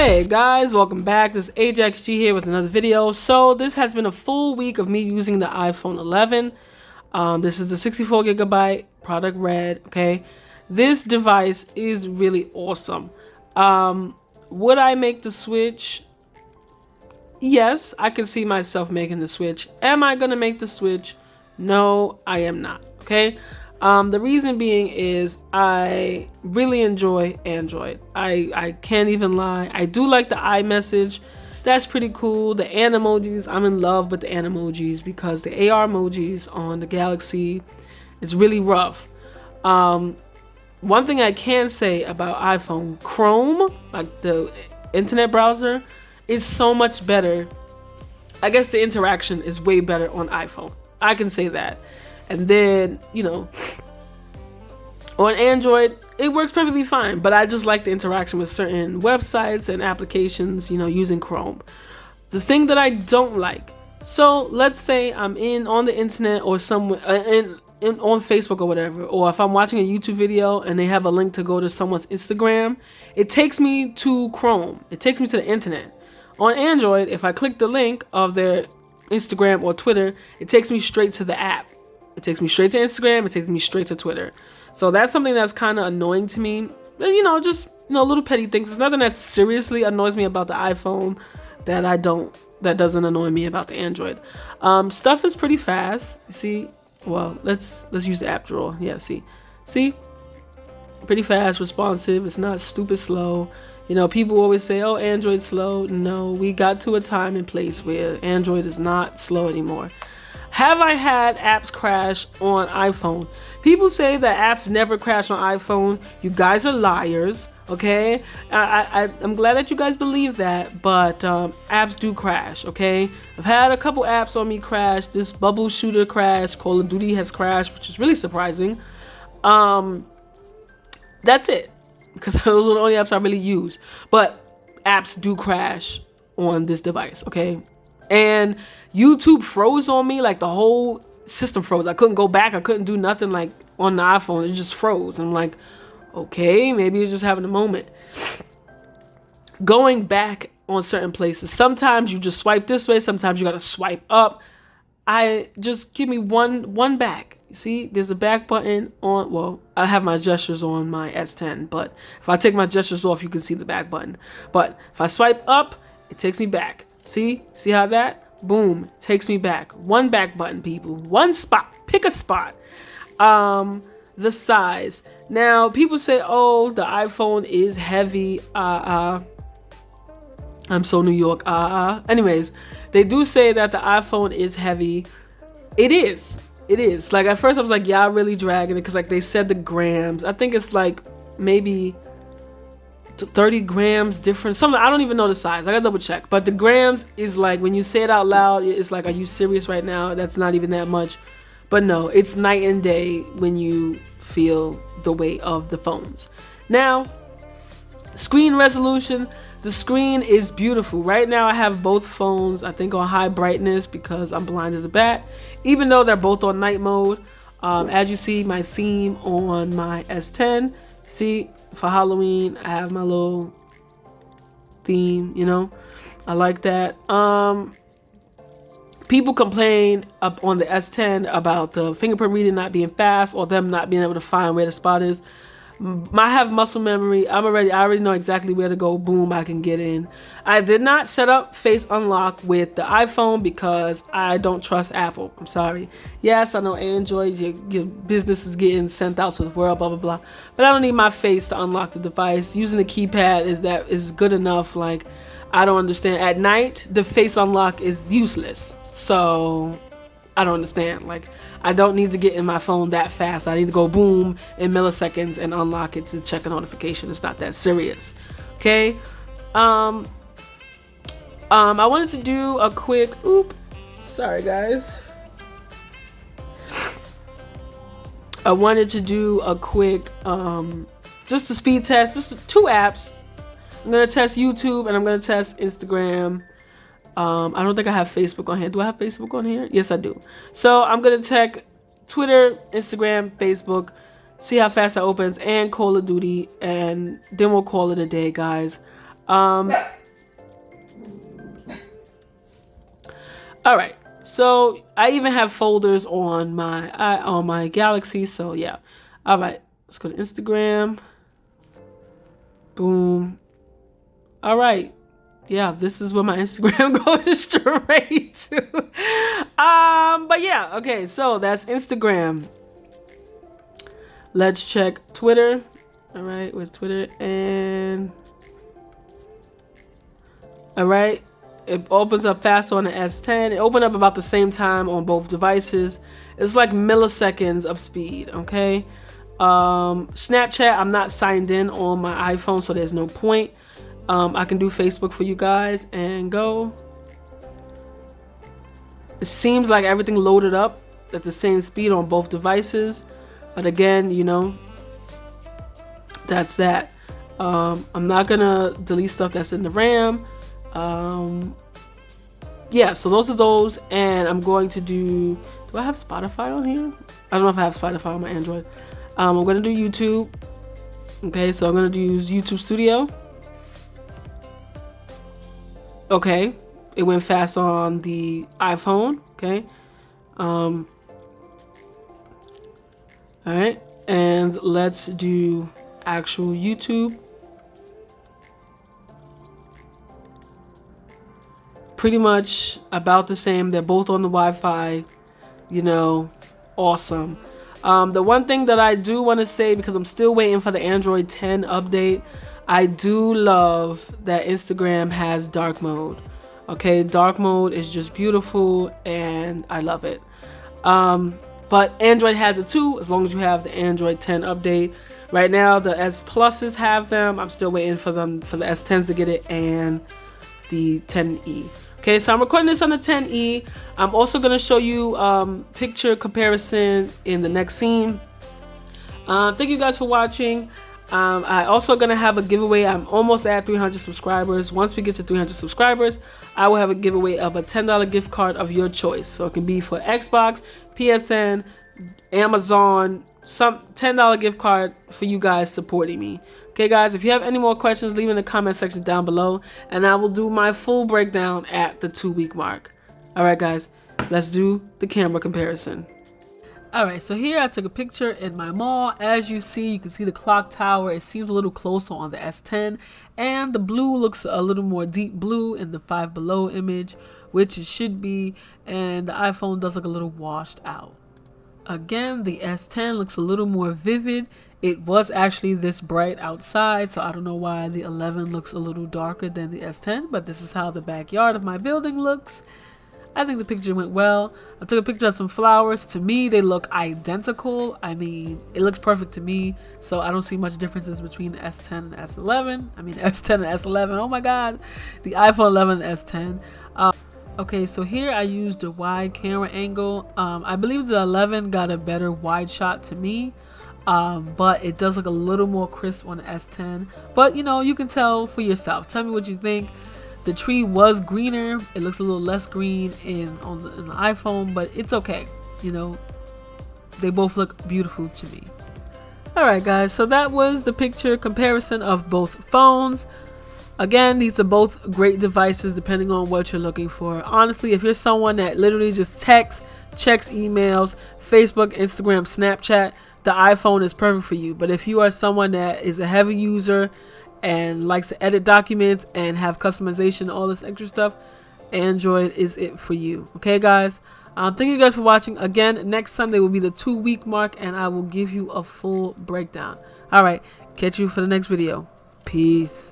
Hey guys, welcome back. This is AJXG here with another video. So this has been a full week of me using the iPhone 11. This is the 64GB product red. Okay, this device is really awesome. Would I make the switch? Yes, I can see myself making the switch. Am I gonna make the switch? No, I am not. Okay. The reason being is I really enjoy Android. I can't even lie. I do like the iMessage. That's pretty cool. The Animojis, I'm in love with the Animojis because the AR emojis on the Galaxy is really rough. One thing I can say about iPhone, Chrome, like the internet browser, is so much better. I guess the interaction is way better on iPhone. I can say that. And then, you know, on Android, it works perfectly fine, but I just like the interaction with certain websites and applications, you know, using Chrome. The thing that I don't like, so let's say I'm on the internet or somewhere, on Facebook or whatever, or if I'm watching a YouTube video and they have a link to go to someone's Instagram, it takes me to Chrome. It takes me to the internet. On Android, if I click the link of their Instagram or Twitter, it takes me straight to the app. It takes me straight to Instagram. It takes me straight to Twitter. So that's something that's kind of annoying to me. You know, just, you know, little petty things. It's nothing that seriously annoys me about the iPhone that doesn't annoy me about the Android. Stuff is pretty fast. You see, well, let's use the app drawer. Yeah, see, pretty fast, responsive. It's not stupid slow. You know, people always say, oh, Android's slow. No, we got to a time and place where Android is not slow anymore. Have I had apps crash on iPhone? People say that apps never crash on iPhone. You guys are liars, okay? I'm glad that you guys believe that, but apps do crash, okay? I've had a couple apps on me crash. This Bubble Shooter crashed. Call of Duty has crashed, which is really surprising. That's it, because those are the only apps I really use. But apps do crash on this device, okay? And YouTube froze on me, like the whole system froze. I couldn't go back. I couldn't do nothing like on the iPhone. It just froze. I'm like, okay, maybe it's just having a moment. Going back on certain places. Sometimes you just swipe this way. Sometimes you got to swipe up. I just give me one back. See, there's a back button on, well, I have my gestures on my S10, but if I take my gestures off, you can see the back button. But if I swipe up, it takes me back. See how that? Boom, takes me back. One back button, people. One spot. Pick a spot. The size. Now, people say, oh, the iPhone is heavy. I'm so New York. Anyways, they do say that the iPhone is heavy. It is. It is. Like, at first I was like, y'all really dragging it, because like they said the grams. I think it's like maybe 30 grams different, something. I don't even know the size. I gotta double check. But the grams is like, when you say it out loud, it's like, are you serious right now? That's not even that much. But no, it's night and day when you feel the weight of the phones. Now, screen resolution. The screen is beautiful. Right now I have both phones, I think, on high brightness because I'm blind as a bat, even though they're both on night mode. As you see, my theme on my S10, see, for Halloween I have my little theme, you know, I like that. People complain up on the S10 about the fingerprint reading not being fast, or them not being able to find where the spot is. I have muscle memory. I already know exactly where to go. Boom, I can get in. I did not set up face unlock with the iPhone because I don't trust Apple. I'm sorry. Yes, I know Android, your business is getting sent out to the world, blah blah blah, but I don't need my face to unlock the device. Using the keypad is good enough. Like, I don't understand. At night, the face unlock is useless. So I don't understand. Like, I don't need to get in my phone that fast. I need to go boom in milliseconds and unlock it to check a notification. It's not that serious. Okay. I wanted to do a quick, sorry guys. I wanted to do a quick, just a speed test, just 2 apps. I'm going to test YouTube and I'm going to test Instagram. I don't think I have Facebook on here. Do I have Facebook on here? Yes, I do. So I'm going to check Twitter, Instagram, Facebook, see how fast that opens, and Call of Duty, and then we'll call it a day, guys. All right, so I even have folders on my Galaxy. So yeah. All right, let's go to Instagram. Boom. All right. Yeah, this is where my Instagram goes straight to. But yeah, okay, so that's Instagram. Let's check Twitter. All right, where's Twitter? And all right, it opens up faster on the S10. It opened up about the same time on both devices. It's like milliseconds of speed. Okay. Snapchat, I'm not signed in on my iPhone, so there's no point. I can do Facebook for you guys and go. It seems like everything loaded up at the same speed on both devices, but again, you know, that's that. I'm not gonna delete stuff that's in the RAM. Yeah, so those are those, and I'm going to do I have Spotify on here? I don't know if I have Spotify on my Android. I'm gonna do YouTube. Okay, so I'm gonna use YouTube Studio. Okay, it went fast on the iPhone. Okay, all right, and let's do actual YouTube. Pretty much about the same. They're both on the Wi-Fi, you know, awesome. The one thing that I do want to say, because I'm still waiting for the Android 10 update, I do love that Instagram has dark mode. Okay, dark mode is just beautiful and I love it. But Android has it too, as long as you have the Android 10 update. Right now, the S Pluses have them. I'm still waiting for the S10s to get it, and the 10e. Okay, so I'm recording this on the 10e. I'm also going to show you picture comparison in the next scene. Thank you guys for watching. I also going to have a giveaway. I'm almost at 300 subscribers. Once we get to 300 subscribers, I will have a giveaway of a $10 gift card of your choice. So it can be for Xbox, PSN, Amazon, some $10 gift card for you guys supporting me. Okay guys, if you have any more questions, leave in the comment section down below, and I will do my full breakdown at the 2-week mark. Alright guys, let's do the camera comparison. Alright, so here I took a picture in my mall. As you can see the clock tower. It seems a little closer on the S10, and the blue looks a little more deep blue in the Five Below image, which it should be, and the iPhone does look a little washed out. Again, the S10 looks a little more vivid. It was actually this bright outside, so I don't know why the 11 looks a little darker than the S10, but this is how the backyard of my building looks. I think the picture went well. I took a picture of some flowers. To me, they look identical. I mean, it looks perfect to me, so I don't see much differences between the S10 and the S11. I mean, S10 and S11. Oh my God, the iPhone 11 and S10. Okay, so here I used a wide camera angle. I believe the 11 got a better wide shot to me. But it does look a little more crisp on the S10. But you know, you can tell for yourself. Tell me what you think. The tree was greener. It looks a little less green in the iPhone, but it's okay. You know, they both look beautiful to me. Alright guys, so that was the picture comparison of both phones. Again, these are both great devices depending on what you're looking for. Honestly, if you're someone that literally just texts, checks emails, Facebook, Instagram, Snapchat, the iPhone is perfect for you. But if you are someone that is a heavy user and likes to edit documents and have customization, all this extra stuff, Android is it for you. Okay guys, thank you guys for watching. Again, next Sunday will be the 2-week mark, and I will give you a full breakdown. Alright, catch you for the next video. Peace.